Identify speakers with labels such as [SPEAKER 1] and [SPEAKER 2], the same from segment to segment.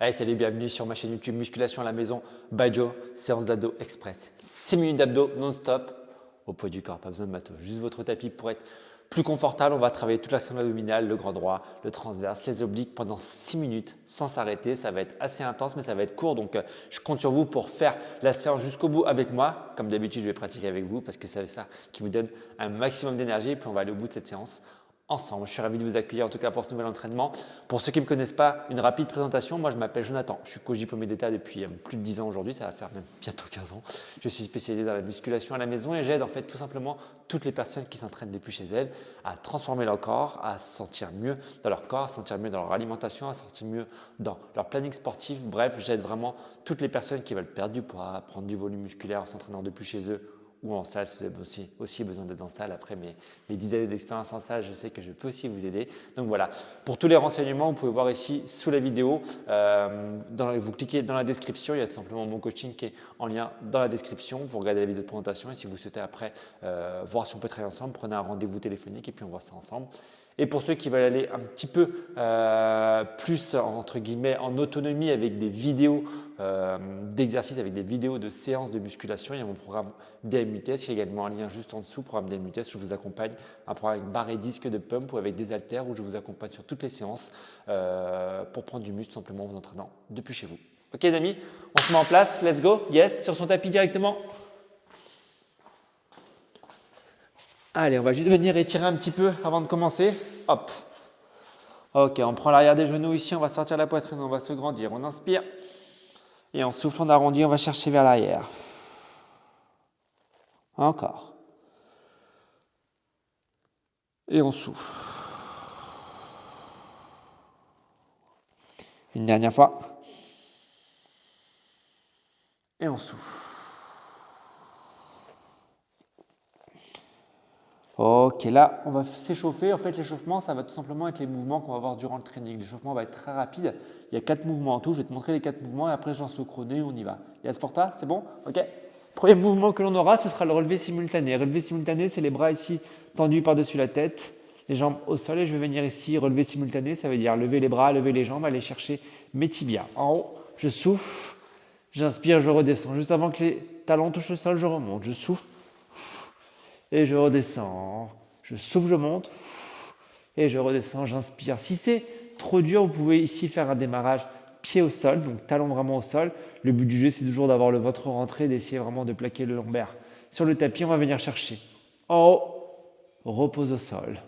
[SPEAKER 1] Allez, salut, bienvenue sur ma chaîne YouTube Musculation à la maison by Joe, séance d'abdos express. 6 minutes d'abdos non-stop au poids du corps, pas besoin de matos, juste votre tapis pour être plus confortable. On va travailler toute la zone abdominale, le grand droit, le transverse, les obliques pendant 6 minutes sans s'arrêter. Ça va être assez intense, mais ça va être court. Donc, je compte sur vous pour faire la séance jusqu'au bout avec moi. Comme d'habitude, je vais pratiquer avec vous parce que c'est ça qui vous donne un maximum d'énergie. Et puis, on va aller au bout de cette séance ensemble. Je suis ravi de vous accueillir en tout cas pour ce nouvel entraînement. Pour ceux qui ne me connaissent pas, une rapide présentation. Moi, je m'appelle Jonathan. Je suis coach diplômé d'État depuis plus de 10 ans aujourd'hui. Ça va faire même bientôt 15 ans. Je suis spécialisé dans la musculation à la maison et j'aide en fait tout simplement toutes les personnes qui s'entraînent depuis chez elles à transformer leur corps, à se sentir mieux dans leur corps, à se sentir mieux dans leur alimentation, à se sentir mieux dans leur planning sportif. Bref, j'aide vraiment toutes les personnes qui veulent perdre du poids, prendre du volume musculaire en s'entraînant depuis chez eux ou en salle, si vous avez aussi besoin d'être en salle. Après mes 10 années d'expérience en salle, je sais que je peux aussi vous aider. Donc voilà, pour tous les renseignements, vous pouvez voir ici sous la vidéo, vous cliquez dans la description, il y a tout simplement mon coaching qui est en lien dans la description. Vous regardez la vidéo de présentation et si vous souhaitez après voir si on peut travailler ensemble, prenez un rendez-vous téléphonique et puis on voit ça ensemble. Et pour ceux qui veulent aller un petit peu plus entre guillemets en autonomie avec des vidéos d'exercices, avec des vidéos de séances de musculation, il y a mon programme DMUTS, il y a également un lien juste en dessous, programme DMUTS où je vous accompagne, un programme avec barre et disque de pump ou avec des haltères où je vous accompagne sur toutes les séances pour prendre du muscle tout simplement en vous entraînant depuis chez vous. Ok les amis, on se met en place, let's go, yes, sur son tapis directement. Allez, on va juste venir étirer un petit peu avant de commencer. Hop. Ok, on prend l'arrière des genoux ici, on va sortir la poitrine, on va se grandir. On inspire et on souffle, on arrondit, on va chercher vers l'arrière. Encore. Et on souffle. Une dernière fois. Et on souffle. Ok, là, on va s'échauffer. En fait, l'échauffement, ça va tout simplement être les mouvements qu'on va avoir durant le training. L'échauffement va être très rapide. Il y a 4 mouvements en tout. Je vais te montrer les 4 mouvements et après, je lance le chrono et on y va. Yes, Porta, c'est bon? Ok. Premier mouvement que l'on aura, ce sera le relevé simultané. Relevé simultané, c'est les bras ici tendus par-dessus la tête, les jambes au sol. Et je vais venir ici, relevé simultané, ça veut dire lever les bras, lever les jambes, aller chercher mes tibias. En haut, je souffle, j'inspire, je redescends. Juste avant que les talons touchent le sol, je remonte. Je souffle. Et je redescends, je souffle, je monte et je redescends, j'inspire. Si c'est trop dur, vous pouvez ici faire un démarrage pied au sol, donc talon vraiment au sol. Le but du jeu, c'est toujours d'avoir le ventre rentré, d'essayer vraiment de plaquer le lombaire. Sur le tapis, on va venir chercher. En haut, repose au sol.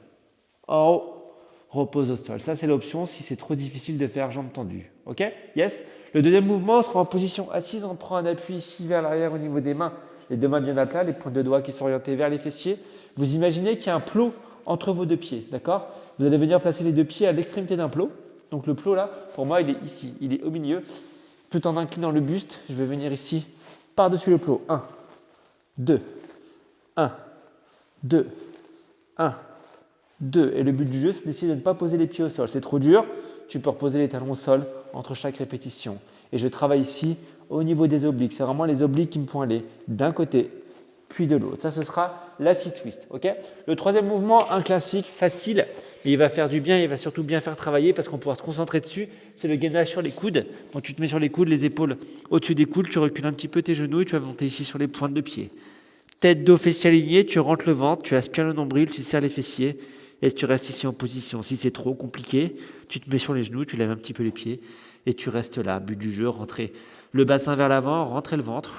[SPEAKER 1] En haut, repose au sol. Ça, c'est l'option si c'est trop difficile de faire jambes tendues. Ok? Yes? Le deuxième mouvement, on sera en position assise. On prend un appui ici vers l'arrière au niveau des mains. Les deux mains bien à plat, les pointes de doigts qui sont orientées vers les fessiers. Vous imaginez qu'il y a un plot entre vos deux pieds, d'accord? Vous allez venir placer les deux pieds à l'extrémité d'un plot. Donc le plot là, pour moi, il est ici, il est au milieu. Tout en inclinant le buste, je vais venir ici par-dessus le plot. 1, 2, 1, 2, 1, 2. Et le but du jeu, c'est d'essayer de ne pas poser les pieds au sol. C'est trop dur, tu peux reposer les talons au sol entre chaque répétition. Et je travaille ici au niveau des obliques. C'est vraiment les obliques qui me font aller d'un côté, puis de l'autre. Ça, ce sera l'acid twist. Okay? Le troisième mouvement, un classique, facile, mais il va faire du bien, il va surtout bien faire travailler parce qu'on pourra se concentrer dessus. C'est le gainage sur les coudes. Donc, tu te mets sur les coudes, les épaules au-dessus des coudes, tu recules un petit peu tes genoux et tu vas monter ici sur les pointes de pied. Tête, dos, fessiers alignés, tu rentres le ventre, tu aspires le nombril, tu serres les fessiers et tu restes ici en position. Si c'est trop compliqué, tu te mets sur les genoux, tu lèves un petit peu les pieds et tu restes là. But du jeu, rentrer le bassin vers l'avant, rentrer le ventre,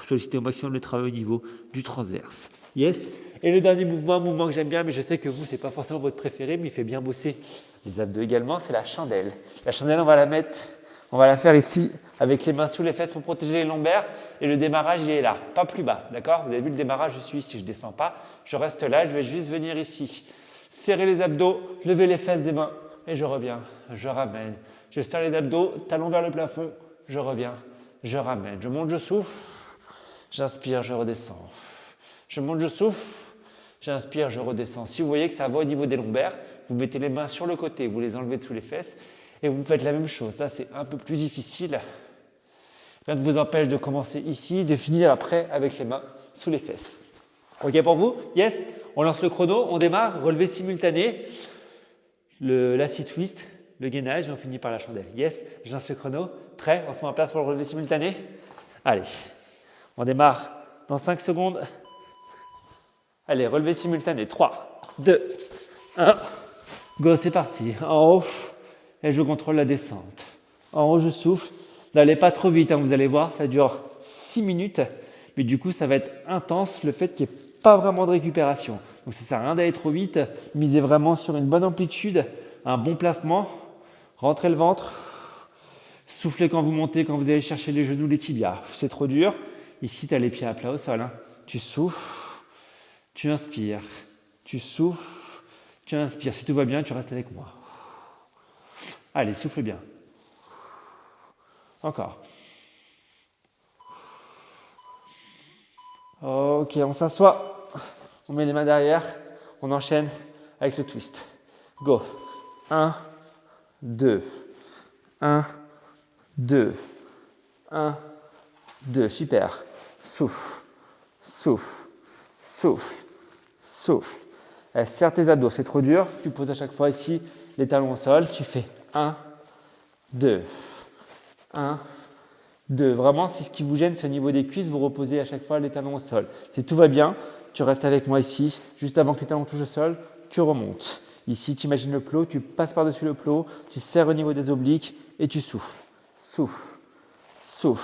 [SPEAKER 1] solliciter au maximum le travail au niveau du transverse. Yes. Et le dernier mouvement, un mouvement que j'aime bien, mais je sais que vous, ce n'est pas forcément votre préféré, mais il fait bien bosser les abdos également, c'est la chandelle. La chandelle, on va la faire ici avec les mains sous les fesses pour protéger les lombaires. Et le démarrage, il est là, pas plus bas, d'accord? Vous avez vu le démarrage, je suis ici, je ne descends pas, je reste là, je vais juste venir ici. Serrer les abdos, lever les fesses des mains et je reviens, je ramène. Je serre les abdos, talons vers le plafond, je reviens. Je ramène, je monte, je souffle, j'inspire, je redescends. Je monte, je souffle, j'inspire, je redescends. Si vous voyez que ça va au niveau des lombaires, vous mettez les mains sur le côté, vous les enlevez dessous les fesses et vous faites la même chose. Ça, c'est un peu plus difficile. Rien ne vous empêche de commencer ici, de finir après avec les mains sous les fesses. Ok pour vous? Yes? On lance le chrono, on démarre, relevé simultané, l'acid twist, le gainage et on finit par la chandelle. Yes? Je lance le chrono. Prêt? On se met en place pour le relevé simultané? Allez, on démarre dans 5 secondes. Allez, relevé simultané. 3, 2, 1. Go, c'est parti. En haut, et je contrôle la descente. En haut, je souffle. N'allez pas trop vite, hein, vous allez voir, ça dure 6 minutes. Mais du coup, ça va être intense le fait qu'il n'y ait pas vraiment de récupération. Donc, ça ne sert à rien d'aller trop vite. Misez vraiment sur une bonne amplitude, un bon placement. Rentrez le ventre. Soufflez quand vous montez, quand vous allez chercher les genoux, les tibias. C'est trop dur. Ici, tu as les pieds à plat au sol. Hein. Tu souffles, tu inspires, tu souffles, tu inspires. Si tout va bien, tu restes avec moi. Allez, souffle bien. Encore. Ok, on s'assoit. On met les mains derrière. On enchaîne avec le twist. Go. 1, 2. 1, 2. 1, 2. Super. Souffle. Souffle. Souffle. Souffle. Serre tes abdos, c'est trop dur. Tu poses à chaque fois ici les talons au sol. Tu fais 1, 2. 1, 2. Vraiment, si ce qui vous gêne, c'est au niveau des cuisses, vous reposez à chaque fois les talons au sol. Si tout va bien, tu restes avec moi ici. Juste avant que les talons touchent au sol, tu remontes. Ici, tu imagines le plot, tu passes par-dessus le plot, tu serres au niveau des obliques et tu souffles. Souffle. Souffle.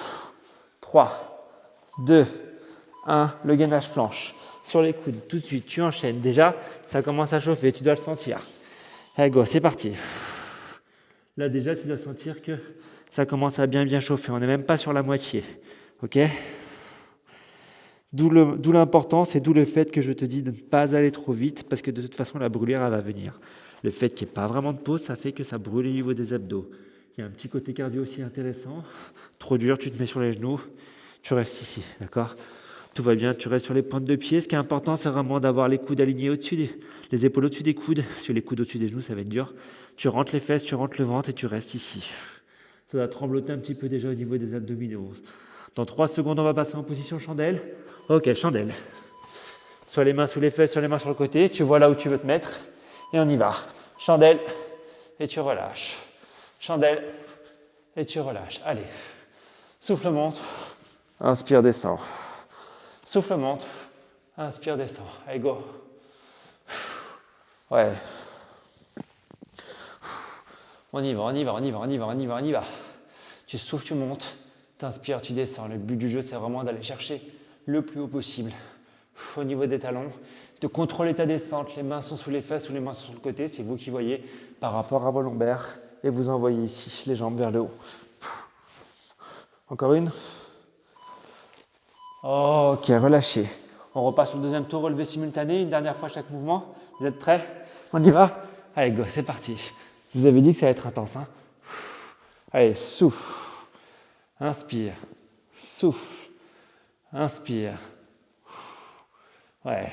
[SPEAKER 1] 3, 2, 1. Le gainage planche. Sur les coudes, tout de suite, tu enchaînes. Déjà, ça commence à chauffer, tu dois le sentir. Allez, go, c'est parti. Là, déjà, tu dois sentir que ça commence à bien chauffer. On n'est même pas sur la moitié. Ok? D'où l'importance et d'où le fait que je te dis de ne pas aller trop vite parce que de toute façon, la brûlure, elle va venir. Le fait qu'il n'y ait pas vraiment de pause, ça fait que ça brûle au niveau des abdos. Il y a un petit côté cardio aussi intéressant. Trop dur, tu te mets sur les genoux. Tu restes ici, d'accord? Tout va bien, tu restes sur les pointes de pied. Ce qui est important, c'est vraiment d'avoir les coudes alignés au-dessus, les épaules au-dessus des coudes. Sur les coudes au-dessus des genoux, ça va être dur. Tu rentres les fesses, tu rentres le ventre et tu restes ici. Ça va trembloter un petit peu déjà au niveau des abdominaux. Dans 3 secondes, on va passer en position chandelle. Ok, chandelle. Soit les mains sous les fesses, soit les mains sur le côté. Tu vois là où tu veux te mettre. Et on y va. Chandelle. Et tu relâches. Chandelle. Et tu relâches. Allez. Souffle, monte. Inspire, descend. Souffle, monte. Inspire, descend. Allez, go. Ouais. On y va, on y va, on y va, on y va, on y va, on y va. Tu souffles, tu montes. T'inspires, tu descends. Le but du jeu, c'est vraiment d'aller chercher le plus haut possible. Au niveau des talons, de contrôler ta descente. Les mains sont sous les fesses ou les mains sont sur le côté. C'est vous qui voyez par rapport à vos lombaires. Et vous envoyez ici les jambes vers le haut. Encore une. Ok, relâchez. On repasse sur le deuxième tour, relevé simultané. Une dernière fois chaque mouvement. Vous êtes prêts? On y va? Allez, go, c'est parti. Je vous avais dit que ça va être intense. Hein. Allez, souffle. Inspire. Souffle. Inspire. Ouais.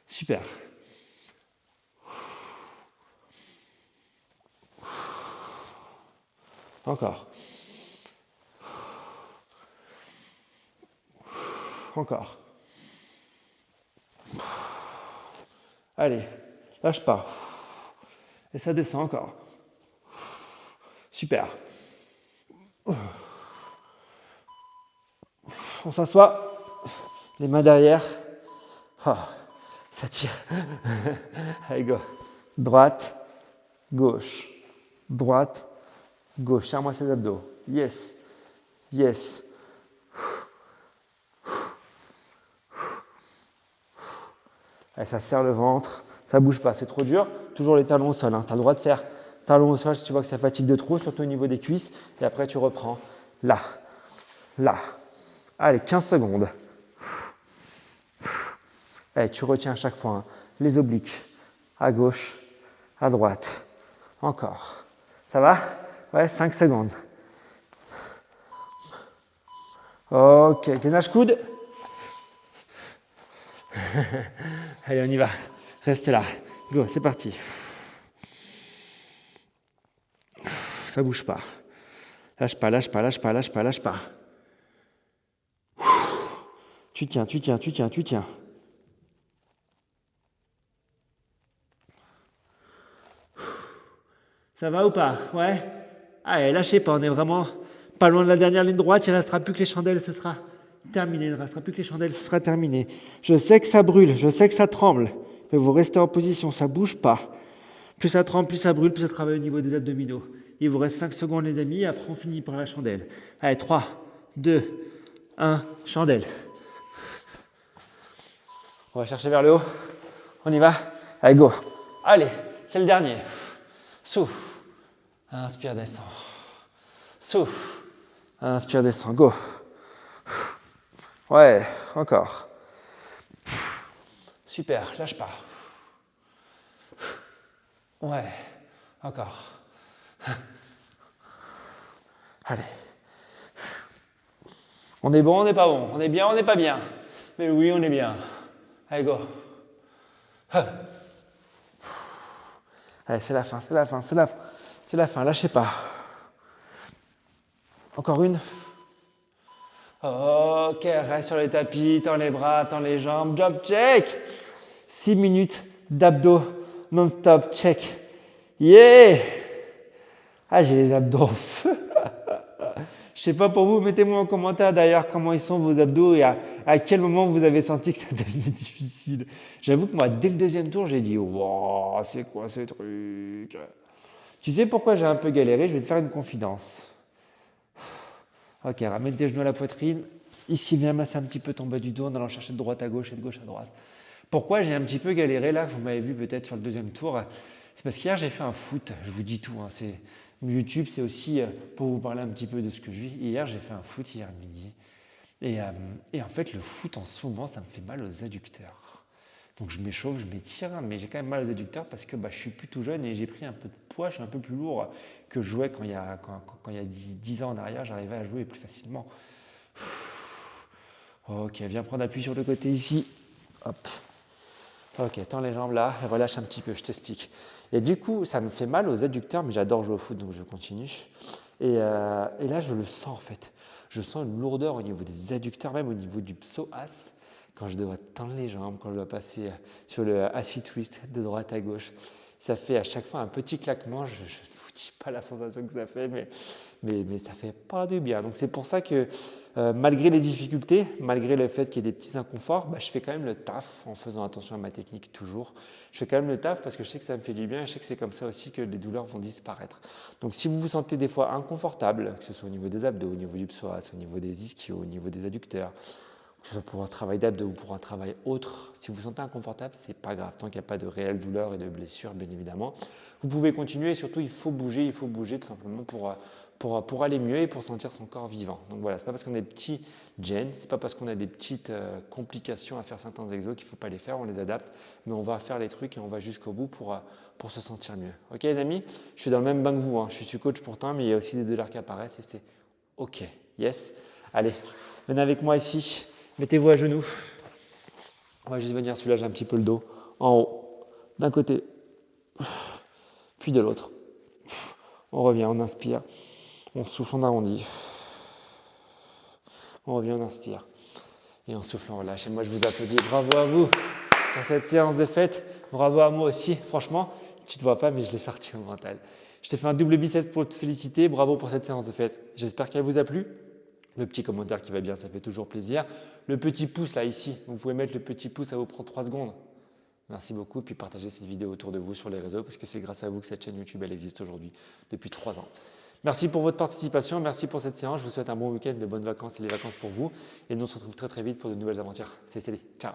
[SPEAKER 1] Super. Encore. Encore. Allez, lâche pas. Et ça descend encore. Super. On s'assoit. Les mains derrière. Oh, ça tire. Allez, go. Droite, gauche. Droite, gauche. Serre-moi ses abdos. Yes. Yes. Et ça serre le ventre. Ça ne bouge pas. C'est trop dur. Toujours les talons au sol. Hein. Tu as le droit de faire talons au sol si tu vois que ça fatigue de trop, surtout au niveau des cuisses. Et après, tu reprends. Là. Là. Allez, 15 secondes. Et tu retiens à chaque fois hein, les obliques. À gauche, à droite. Encore. Ça va? Ouais, 5 secondes. Ok, gainage coude. Allez, on y va. Reste là. Go, c'est parti. Ça bouge pas. Lâche pas, lâche pas, lâche pas, lâche pas, lâche pas. Tu tiens, tu tiens, tu tiens, tu tiens. Ça va ou pas? Ouais? Allez, lâchez pas, on est vraiment pas loin de la dernière ligne droite. Il ne restera plus que les chandelles, ce sera terminé. Il ne restera plus que les chandelles, ce sera terminé. Je sais que ça brûle, je sais que ça tremble, mais vous restez en position, ça ne bouge pas. Plus ça tremble, plus ça brûle, plus ça travaille au niveau des abdominaux. Il vous reste 5 secondes, les amis, et après on finit par la chandelle. Allez, 3, 2, 1, chandelle. On va chercher vers le haut. On y va. Allez, go. Allez, c'est le dernier. Souffle. Inspire, descend. Souffle. Inspire, descend. Go. Ouais, encore. Super, lâche pas. Ouais, encore. Allez. On est bon, on n'est pas bon. On est bien, on n'est pas bien. Mais oui, on est bien. Allez, go. Allez, c'est la fin, c'est la fin, c'est la fin, lâchez pas. Encore une. Ok, reste sur les tapis, tends les bras, tends les jambes, job check. 6 minutes d'abdos non-stop, check. Yeah! Ah, j'ai les abdos en feu. Je sais pas pour vous, mettez-moi en commentaire d'ailleurs comment ils sont vos abdos et à quel moment vous avez senti que ça devenait difficile. J'avoue que moi, dès le deuxième tour, j'ai dit « Wow, c'est quoi ce truc ?» Tu sais pourquoi j'ai un peu galéré? Je vais te faire une confidence. Ok, ramène tes genoux à la poitrine. Ici, viens masser un petit peu ton bas du dos en allant chercher de droite à gauche et de gauche à droite. Pourquoi j'ai un petit peu galéré là, vous m'avez vu peut-être sur le deuxième tour, c'est parce qu'hier j'ai fait un foot, je vous dis tout, hein, YouTube c'est aussi pour vous parler un petit peu de ce que je vis. Hier j'ai fait un foot hier midi et en fait le foot en ce moment ça me fait mal aux adducteurs. Donc je m'échauffe, je m'étire, mais j'ai quand même mal aux adducteurs parce que je suis plus tout jeune et j'ai pris un peu de poids, je suis un peu plus lourd que je jouais quand il y a 10 ans en arrière, j'arrivais à jouer plus facilement. Ok, viens prendre appui sur le côté ici. Hop. Ok, tends les jambes là, et relâche un petit peu, je t'explique. Et du coup, ça me fait mal aux adducteurs, mais j'adore jouer au foot, donc je continue. Et là, je le sens en fait. Je sens une lourdeur au niveau des adducteurs, même au niveau du psoas, quand je dois tendre les jambes, quand je dois passer sur le acid twist de droite à gauche. Ça fait à chaque fois un petit claquement, je ne vous dis pas la sensation que ça fait, mais ça fait pas du bien. Donc c'est pour ça que malgré les difficultés, malgré le fait qu'il y ait des petits inconforts, je fais quand même le taf en faisant attention à ma technique toujours. Je fais quand même le taf parce que je sais que ça me fait du bien et je sais que c'est comme ça aussi que les douleurs vont disparaître. Donc si vous vous sentez des fois inconfortable, que ce soit au niveau des abdos, au niveau du psoas, au niveau des ischios, au niveau des adducteurs, que ce soit pour un travail d'abdos ou pour un travail autre, si vous vous sentez inconfortable, c'est pas grave, tant qu'il n'y a pas de réelle douleur et de blessure, bien évidemment. Vous pouvez continuer et surtout il faut bouger tout simplement pour aller mieux et pour sentir son corps vivant. Donc voilà, c'est pas parce qu'on a des petits gènes, c'est pas parce qu'on a des petites complications à faire certains exos qu'il ne faut pas les faire, on les adapte, mais on va faire les trucs et on va jusqu'au bout pour se sentir mieux. Ok les amis, je suis dans le même bain que vous, hein. Je suis coach pourtant, mais il y a aussi des douleurs qui apparaissent et c'est ok, yes. Allez, venez avec moi ici. Mettez-vous à genoux. On va juste venir soulager un petit peu le dos. En haut, d'un côté, puis de l'autre. On revient, on inspire. On souffle, on arrondit. On revient, on inspire. Et on souffle, on relâche. Et moi, je vous applaudis. Bravo à vous pour cette séance de fête. Bravo à moi aussi. Franchement, tu ne te vois pas, mais je l'ai sorti au mental. Je t'ai fait un double biceps pour te féliciter. Bravo pour cette séance de fête. J'espère qu'elle vous a plu. Le petit commentaire qui va bien, ça fait toujours plaisir. Le petit pouce là, ici, vous pouvez mettre le petit pouce, ça vous prend 3 secondes. Merci beaucoup, puis partagez cette vidéo autour de vous sur les réseaux parce que c'est grâce à vous que cette chaîne YouTube elle existe aujourd'hui depuis 3 ans. Merci pour votre participation, merci pour cette séance. Je vous souhaite un bon week-end, de bonnes vacances et les vacances pour vous. Et nous on se retrouve très très vite pour de nouvelles aventures. C'est Céline, ciao.